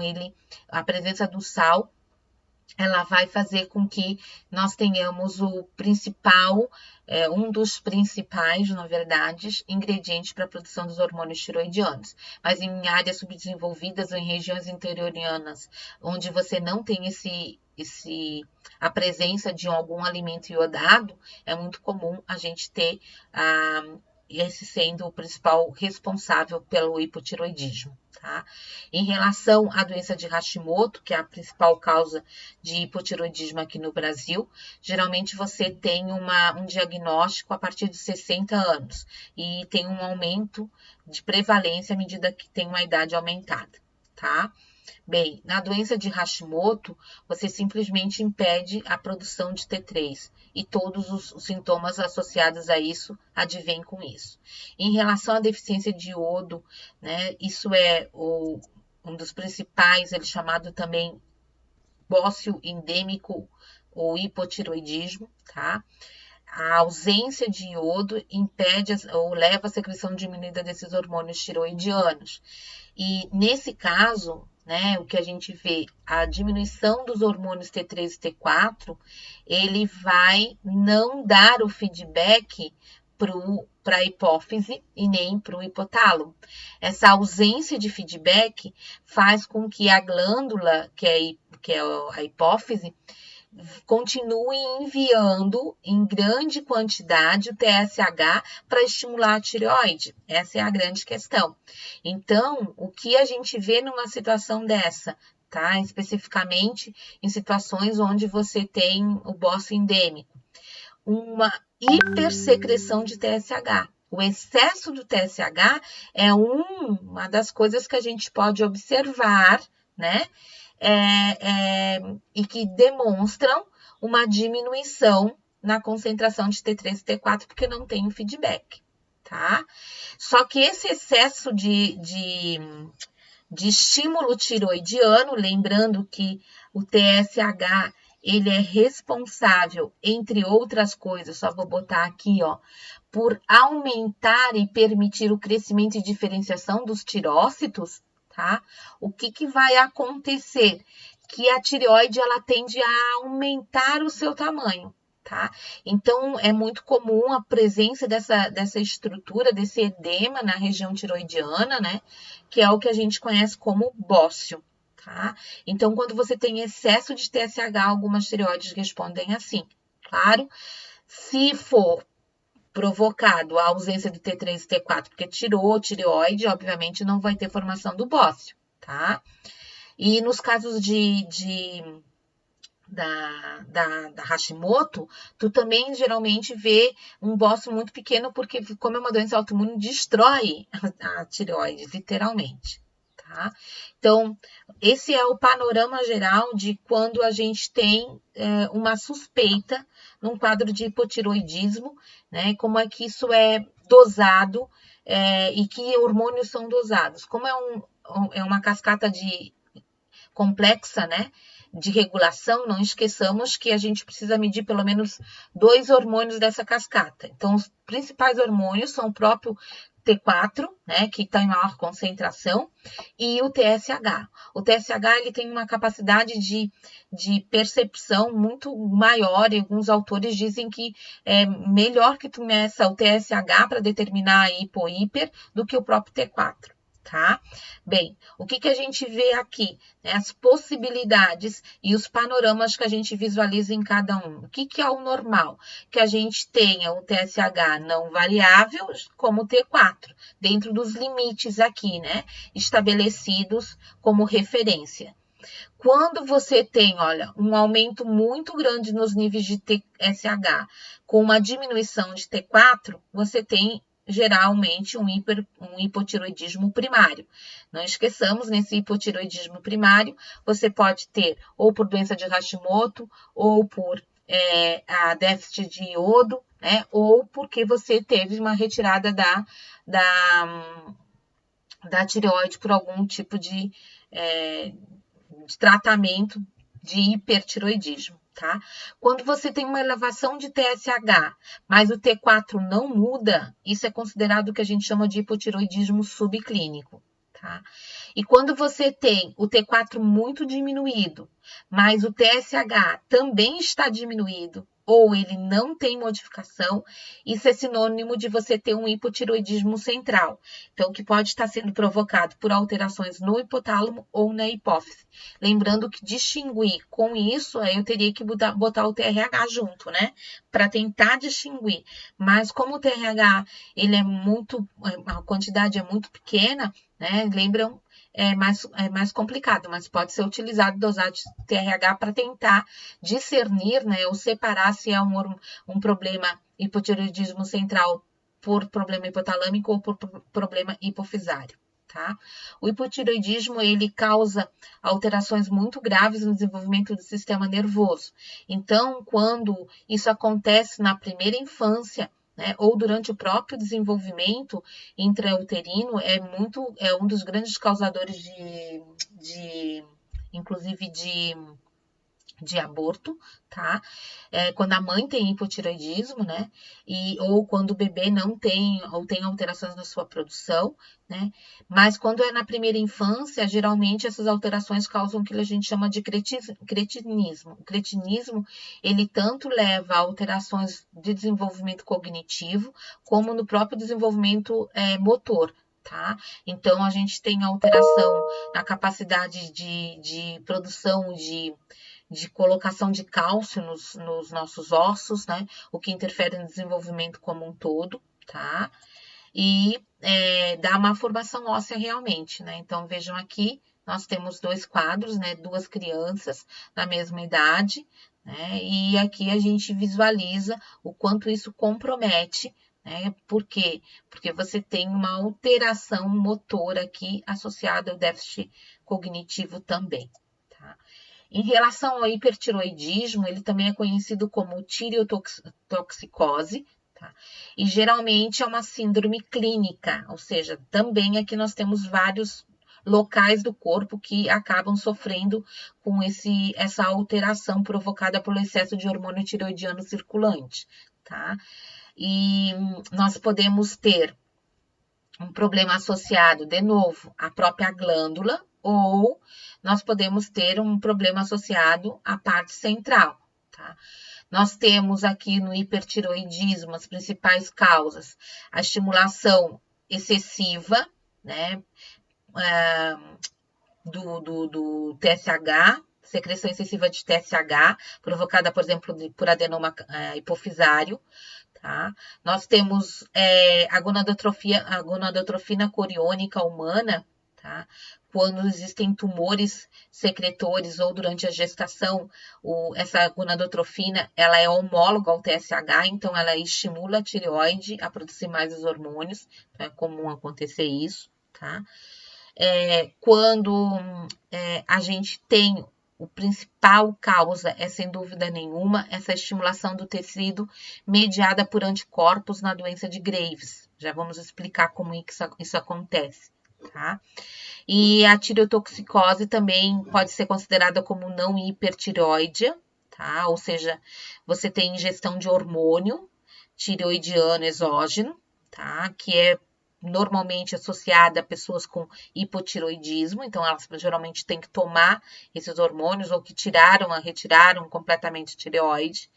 a presença do sal, ela vai fazer com que nós tenhamos um dos principais, na verdade, ingredientes para a produção dos hormônios tiroidianos. Mas em áreas subdesenvolvidas ou em regiões interioranas, onde você não tem a presença de algum alimento iodado, é muito comum a gente ter esse sendo o principal responsável pelo hipotireoidismo. Tá? Em relação à doença de Hashimoto, que é a principal causa de hipotireoidismo aqui no Brasil, geralmente você tem um diagnóstico a partir de 60 anos e tem um aumento de prevalência à medida que tem uma idade aumentada, tá? Bem, na doença de Hashimoto, você simplesmente impede a produção de T3 e todos os sintomas associados a isso advêm com isso. Em relação à deficiência de iodo, né, isso é um dos principais, ele é chamado também bócio endêmico ou hipotireoidismo, tá? A ausência de iodo impede ou leva à secreção diminuída desses hormônios tiroidianos. E nesse caso, né, o que a gente vê, a diminuição dos hormônios T3 e T4, ele vai não dar o feedback para a hipófise e nem para o hipotálamo. Essa ausência de feedback faz com que a glândula, que é a hipófise, continue enviando em grande quantidade o TSH para estimular a tireoide. Essa é a grande questão. Então, o que a gente vê numa situação dessa, tá? Especificamente em situações onde você tem o bócio endêmico, uma hipersecreção de TSH. O excesso do TSH é uma das coisas que a gente pode observar, né? E que demonstram uma diminuição na concentração de T3 e T4, porque não tem o feedback, tá? Só que esse excesso de estímulo tiroidiano, lembrando que o TSH, ele é responsável, entre outras coisas, só vou botar aqui, ó, por aumentar e permitir o crescimento e diferenciação dos tirócitos, tá? O que vai acontecer? Que a tireoide, ela tende a aumentar o seu tamanho, tá? Então, é muito comum a presença dessa estrutura, desse edema na região tiroidiana, né? Que é o que a gente conhece como bócio, tá? Então, quando você tem excesso de TSH, algumas tireoides respondem assim. Claro, se for provocado a ausência de T3 e T4, porque tirou tireoide, obviamente não vai ter formação do bócio, tá? E nos casos da Hashimoto, tu também geralmente vê um bócio muito pequeno, porque como é uma doença autoimune, destrói a tireoide, literalmente, tá? Então, esse é o panorama geral de quando a gente tem uma suspeita num quadro de hipotireoidismo, né? Como é que isso é dosado e que hormônios são dosados. Como é uma cascata complexa, né? De regulação, não esqueçamos que a gente precisa medir pelo menos 2 hormônios dessa cascata. Então, os principais hormônios são o próprio T4, né, que está em maior concentração, e o TSH. O TSH ele tem uma capacidade de percepção muito maior, e alguns autores dizem que é melhor que tu meça o TSH para determinar a hipo-hiper do que o próprio T4. Tá? Bem, o que a gente vê aqui? Né? As possibilidades e os panoramas que a gente visualiza em cada um. O que é o normal? Que a gente tenha o TSH não variável como o T4, dentro dos limites aqui, né? Estabelecidos como referência. Quando você tem, olha, um aumento muito grande nos níveis de TSH com uma diminuição de T4, você tem geralmente um hipotiroidismo primário. Não esqueçamos, nesse hipotiroidismo primário, você pode ter ou por doença de Hashimoto, ou por a déficit de iodo, né? Ou porque você teve uma retirada da tireoide por algum tipo de tratamento de hipertiroidismo, tá? Quando você tem uma elevação de TSH, mas o T4 não muda, isso é considerado o que a gente chama de hipotiroidismo subclínico, tá? E quando você tem o T4 muito diminuído, mas o TSH também está diminuído, ou ele não tem modificação, isso é sinônimo de você ter um hipotiroidismo central. Então, que pode estar sendo provocado por alterações no hipotálamo ou na hipófise. Lembrando que distinguir com isso, aí eu teria que botar o TRH junto, né? Para tentar distinguir. Mas como o TRH, ele a quantidade é muito pequena, né? Lembram? É mais complicado, mas pode ser utilizado dosagem de TRH para tentar discernir, né, ou separar se é um problema hipotiroidismo central por problema hipotalâmico ou por problema hipofisário, tá? O hipotiroidismo, ele causa alterações muito graves no desenvolvimento do sistema nervoso. Então, quando isso acontece na primeira infância, né, ou durante o próprio desenvolvimento intrauterino, é um dos grandes causadores inclusive de aborto, tá? Quando a mãe tem hipotiroidismo, né? Ou quando o bebê não tem, ou tem alterações na sua produção, né? Mas quando é na primeira infância, geralmente essas alterações causam o que a gente chama de cretinismo. O cretinismo, ele tanto leva a alterações de desenvolvimento cognitivo, como no próprio desenvolvimento motor, tá? Então, a gente tem alteração na capacidade de produção de colocação de cálcio nos nossos ossos, né? O que interfere no desenvolvimento como um todo, tá? E dá uma formação óssea realmente, né? Então, vejam aqui, nós temos 2 quadros, né? 2 crianças na mesma idade, né? E aqui a gente visualiza o quanto isso compromete, né? Por quê? Porque você tem uma alteração motora aqui associada ao déficit cognitivo também, tá? Em relação ao hipertiroidismo, ele também é conhecido como tireotoxicose, tá? E geralmente é uma síndrome clínica, ou seja, também aqui nós temos vários locais do corpo que acabam sofrendo com essa alteração provocada pelo excesso de hormônio tireoidiano circulante, tá? E nós podemos ter um problema associado, de novo, à própria glândula, ou nós podemos ter um problema associado à parte central, tá? Nós temos aqui no hipertiroidismo as principais causas: a estimulação excessiva, né, do TSH, secreção excessiva de TSH, provocada, por exemplo, por adenoma hipofisário, tá? Nós temos a gonadotrofina coriônica humana, tá? Quando existem tumores secretores ou durante a gestação, essa gonadotrofina, ela é homóloga ao TSH, então ela estimula a tireoide a produzir mais os hormônios, então é comum acontecer isso, tá? Quando a gente tem o principal causa é, sem dúvida nenhuma, essa estimulação do tecido mediada por anticorpos na doença de Graves. Já vamos explicar como isso acontece, tá? E a tireotoxicose também pode ser considerada como não hipertireoide, tá? Ou seja, você tem ingestão de hormônio tireoidiano exógeno, tá? Que é normalmente associada a pessoas com hipotiroidismo, então elas geralmente têm que tomar esses hormônios ou que retiraram completamente a tireoide.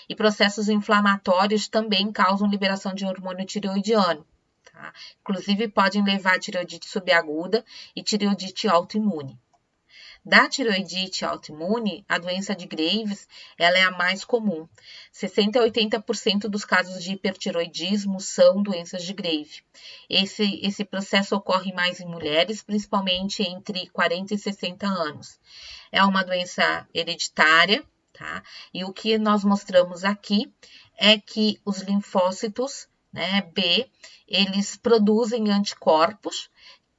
E processos inflamatórios também causam liberação de hormônio tireoidiano, tá? Inclusive podem levar a tireoidite subaguda e tireoidite autoimune. Da tireoidite autoimune, a doença de Graves, ela é a mais comum. 60 a 80% dos casos de hipertireoidismo são doenças de Graves. Esse processo ocorre mais em mulheres, principalmente entre 40 e 60 anos. É uma doença hereditária, tá? E o que nós mostramos aqui é que os linfócitos, né, B, eles produzem anticorpos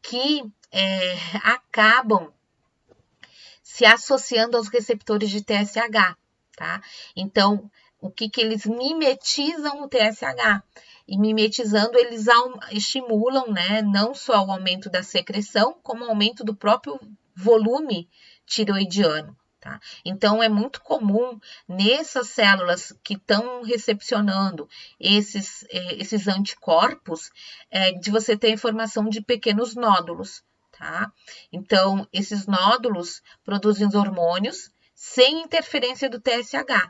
que acabam se associando aos receptores de TSH, tá? Então, o que eles mimetizam o TSH? E mimetizando, eles estimulam, né, não só o aumento da secreção, como o aumento do próprio volume tireoidiano, tá? Então, é muito comum nessas células que estão recepcionando esses anticorpos, de você ter a formação de pequenos nódulos, tá? Então, esses nódulos produzem os hormônios sem interferência do TSH,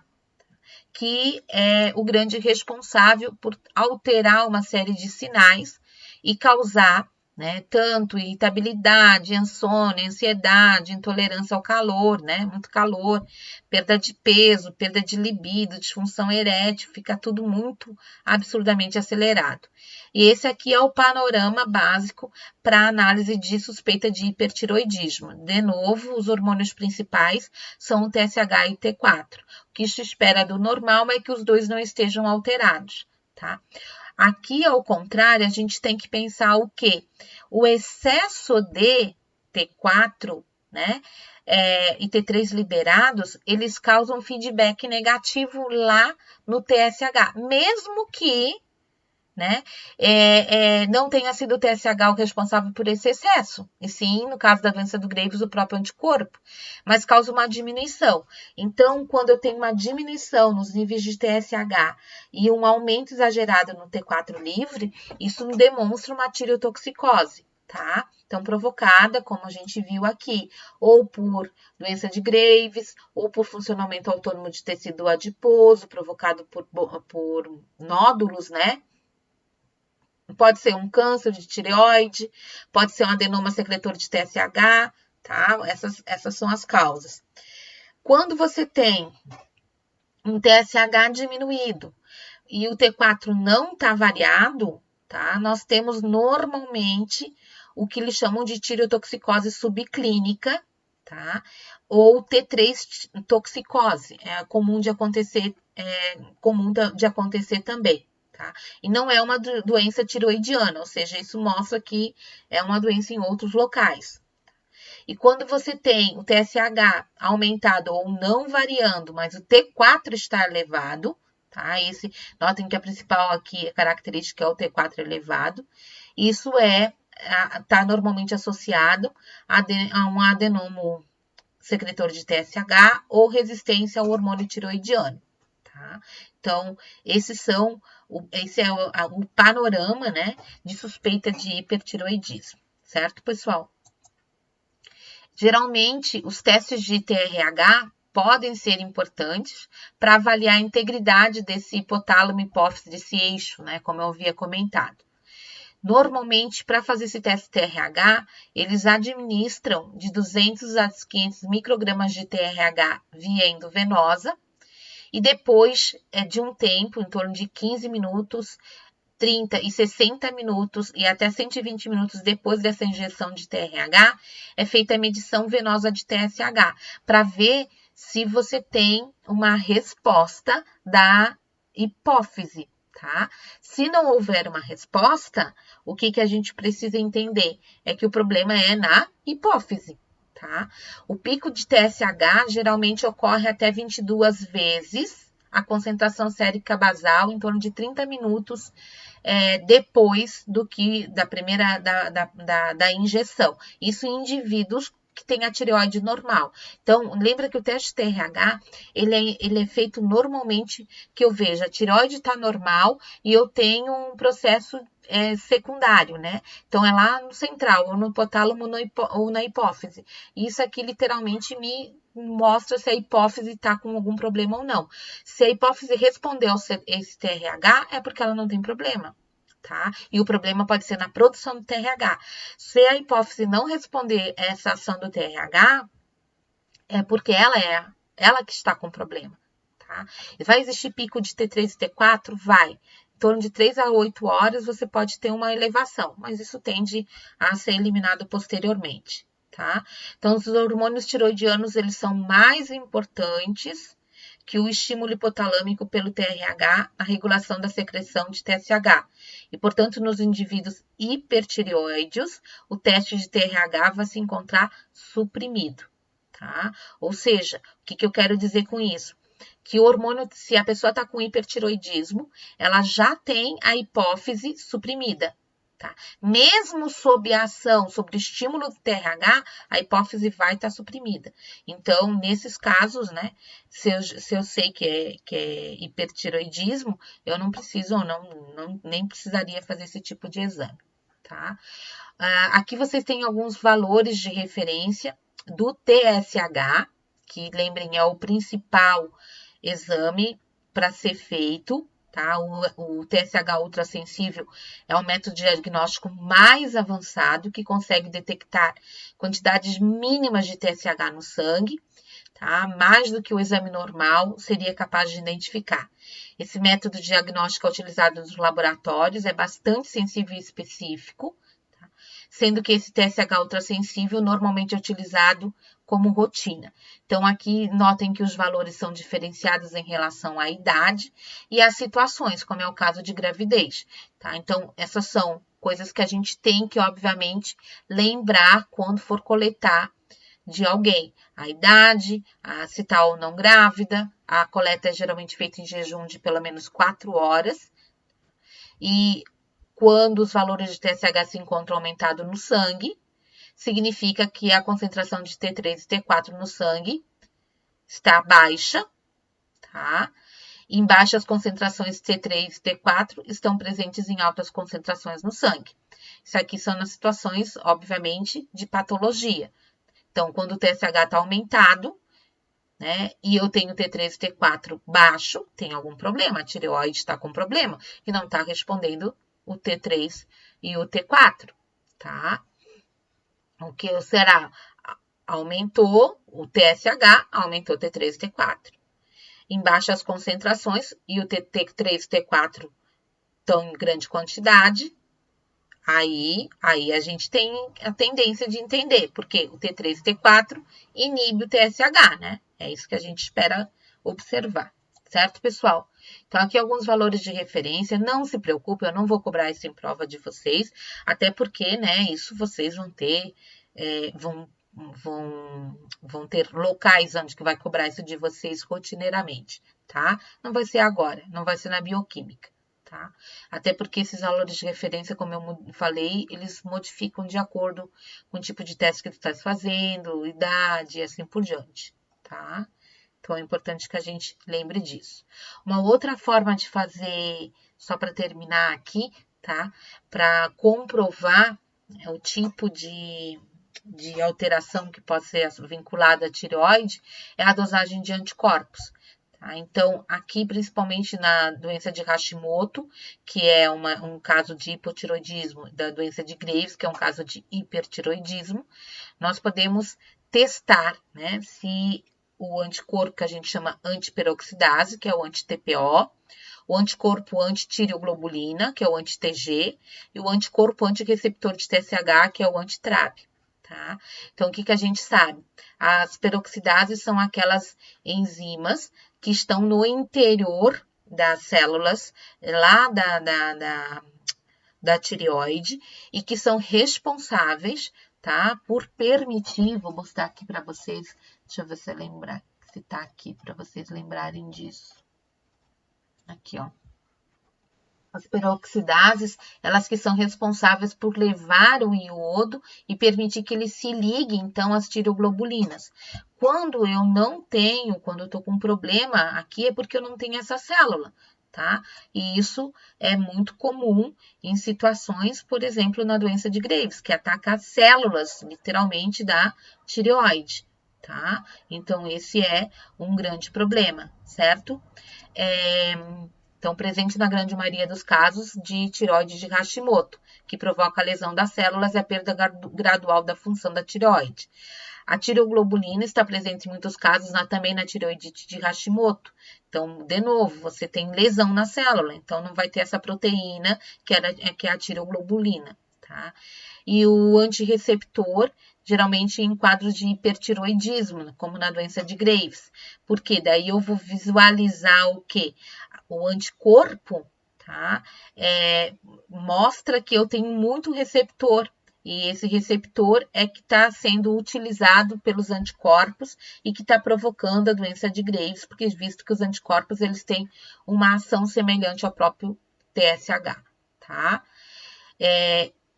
que é o grande responsável por alterar uma série de sinais e causar, né, tanto irritabilidade, insônia, ansiedade, intolerância ao calor, né, muito calor, perda de peso, perda de libido, disfunção erétil, fica tudo muito absurdamente acelerado. E esse aqui é o panorama básico para análise de suspeita de hipertiroidismo. De novo, os hormônios principais são o TSH e o T4. O que se espera do normal é que os dois não estejam alterados, tá? Aqui, ao contrário, a gente tem que pensar o quê? O excesso de T4, né, e T3 liberados, eles causam feedback negativo lá no TSH, mesmo que, né, não tenha sido o TSH o responsável por esse excesso, e sim, no caso da doença do Graves, o próprio anticorpo, mas causa uma diminuição. Então, quando eu tenho uma diminuição nos níveis de TSH e um aumento exagerado no T4 livre, isso demonstra uma tireotoxicose, tá? Então, provocada, como a gente viu aqui, ou por doença de Graves, ou por funcionamento autônomo de tecido adiposo, provocado por nódulos, né? Pode ser um câncer de tireoide, pode ser um adenoma secretor de TSH, tá? Essas são as causas. Quando você tem um TSH diminuído e o T4 não está variado, tá? Nós temos normalmente o que eles chamam de tireotoxicose subclínica, tá? Ou T3 toxicose, é comum de acontecer também. Tá? E não é uma doença tiroidiana, ou seja, isso mostra que é uma doença em outros locais. E quando você tem o TSH aumentado ou não variando, mas o T4 está elevado, tá? Notem que a principal aqui a característica é o T4 elevado. Isso está normalmente associado a um adenoma secretor de TSH ou resistência ao hormônio tiroidiano. Tá? Então, esse é o panorama, né, de suspeita de hipertiroidismo, certo, pessoal? Geralmente, os testes de TRH podem ser importantes para avaliar a integridade desse hipotálamo hipófise, desse eixo, né, como eu havia comentado. Normalmente, para fazer esse teste TRH, eles administram de 200 a 500 microgramas de TRH via endovenosa, e depois de um tempo, em torno de 15 minutos, 30 e 60 minutos e até 120 minutos depois dessa injeção de TRH, é feita a medição venosa de TSH, para ver se você tem uma resposta da hipófise, tá? Se não houver uma resposta, o que a gente precisa entender é que o problema é na hipófise, tá? O pico de TSH geralmente ocorre até 22 vezes a concentração sérica basal, em torno de 30 minutos depois da injeção. Isso em indivíduos que têm a tireoide normal. Então, lembra que o teste TRH, ele é feito normalmente que eu veja a tireoide está normal e eu tenho um processo secundário, né? Então, é lá no central, ou no hipotálamo ou na hipófise. Isso aqui, literalmente, me mostra se a hipófise está com algum problema ou não. Se a hipófise respondeu esse TRH, é porque ela não tem problema. Tá? E o problema pode ser na produção do TRH. Se a hipófise não responder essa ação do TRH, é porque ela que está com problema. Tá? Vai existir pico de T3 e T4? Vai. Em torno de 3 a 8 horas você pode ter uma elevação, mas isso tende a ser eliminado posteriormente. Tá? Então, os hormônios tiroidianos, eles são mais importantes que o estímulo hipotalâmico pelo TRH na regulação da secreção de TSH. E, portanto, nos indivíduos hipertireoides, o teste de TRH vai se encontrar suprimido. Tá? Ou seja, o que eu quero dizer com isso? Que o hormônio, se a pessoa está com hipertiroidismo, ela já tem a hipófise suprimida. Tá? Mesmo sob a ação, sob o estímulo do TRH, a hipófise vai estar suprimida. Então, nesses casos, né, se eu sei que é hipertiroidismo, eu não preciso ou nem precisaria fazer esse tipo de exame. Tá? Aqui vocês têm alguns valores de referência do TSH, que lembrem, é o principal exame para ser feito. Tá? O TSH ultrassensível é o método diagnóstico mais avançado que consegue detectar quantidades mínimas de TSH no sangue, tá? Mais do que o exame normal seria capaz de identificar. Esse método diagnóstico é utilizado nos laboratórios, é bastante sensível e específico, tá? Sendo que esse TSH ultrassensível normalmente é utilizado como rotina. Então, aqui notem que os valores são diferenciados em relação à idade e às situações, como é o caso de gravidez, tá? Então, essas são coisas que a gente tem que, obviamente, lembrar quando for coletar de alguém. A idade, se está ou não grávida, a coleta é geralmente feita em jejum de pelo menos 4 horas. E quando os valores de TSH se encontram aumentados no sangue, significa que a concentração de T3 e T4 no sangue está baixa, tá? Em baixas concentrações T3 e T4 estão presentes em altas concentrações no sangue. Isso aqui são nas situações, obviamente, de patologia. Então, quando o TSH está aumentado, né, e eu tenho T3 e T4 baixo, tem algum problema, a tireoide está com problema, e não está respondendo o T3 e o T4, tá? O que será? Aumentou o TSH, aumentou o T3 e T4. Em baixas concentrações, e o T3 e T4 estão em grande quantidade, aí a gente tem a tendência de entender, porque o T3 e T4 inibe o TSH, né? É isso que a gente espera observar, certo, pessoal? Então, aqui alguns valores de referência, não se preocupe, eu não vou cobrar isso em prova de vocês, até porque, né, isso vocês vão ter, vão ter locais onde que vai cobrar isso de vocês rotineiramente, tá? Não vai ser agora, não vai ser na bioquímica, tá? Até porque esses valores de referência, como eu falei, eles modificam de acordo com o tipo de teste que tu estás fazendo, idade e assim por diante, tá? Então, é importante que a gente lembre disso. Uma outra forma de fazer, só para terminar aqui, tá? Para comprovar o tipo de alteração que pode ser vinculada à tireoide, é a dosagem de anticorpos. Tá? Então, aqui, principalmente na doença de Hashimoto, que é um caso de hipotiroidismo, da doença de Graves, que é um caso de hipertiroidismo, nós podemos testar, né, se o anticorpo que a gente chama antiperoxidase, que é o anti-TPO, o anticorpo antitireoglobulina, que é o anti-TG, e o anticorpo antireceptor de TSH, que é o anti-TRAB. Tá? Então, o que a gente sabe? As peroxidases são aquelas enzimas que estão no interior das células lá da tireoide e que são responsáveis, tá? Por permitir, vou mostrar aqui para vocês, deixa eu ver se lembrar, se tá aqui para vocês lembrarem disso. Aqui, ó. As peroxidases, elas que são responsáveis por levar o iodo e permitir que ele se ligue, então, às tiroglobulinas. Quando eu não tenho, quando eu tô com um problema aqui, é porque eu não tenho essa célula, tá? E isso é muito comum em situações, por exemplo, na doença de Graves, que ataca as células, literalmente, da tireoide, tá? Então, esse é um grande problema, certo? Então, presente na grande maioria dos casos de tireoide de Hashimoto, que provoca a lesão das células e a perda gradual da função da tireoide. A tireoglobulina está presente em muitos casos também na tireoidite de Hashimoto. Então, de novo, você tem lesão na célula, então não vai ter essa proteína que é a tireoglobulina, tá? E o antirreceptor, geralmente em quadros de hipertiroidismo, como na doença de Graves. Porque daí eu vou visualizar o quê? O anticorpo, tá? Mostra que eu tenho muito receptor. E esse receptor é que está sendo utilizado pelos anticorpos e que está provocando a doença de Graves, porque visto que os anticorpos eles têm uma ação semelhante ao próprio TSH, tá?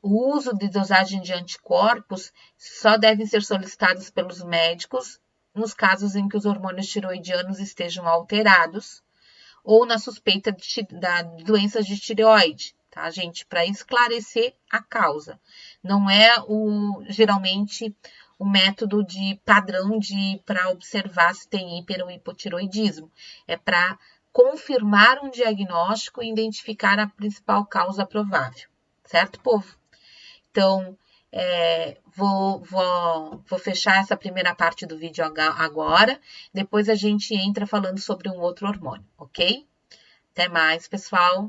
O uso de dosagem de anticorpos só devem ser solicitados pelos médicos nos casos em que os hormônios tiroidianos estejam alterados ou na suspeita da doença de tireoide, tá, gente? Para esclarecer a causa. Não é geralmente o método de padrão para observar se tem hiper ou hipotiroidismo. É para confirmar um diagnóstico e identificar a principal causa provável. Certo, povo? Então, vou fechar essa primeira parte do vídeo agora. Depois a gente entra falando sobre um outro hormônio, ok? Até mais, pessoal!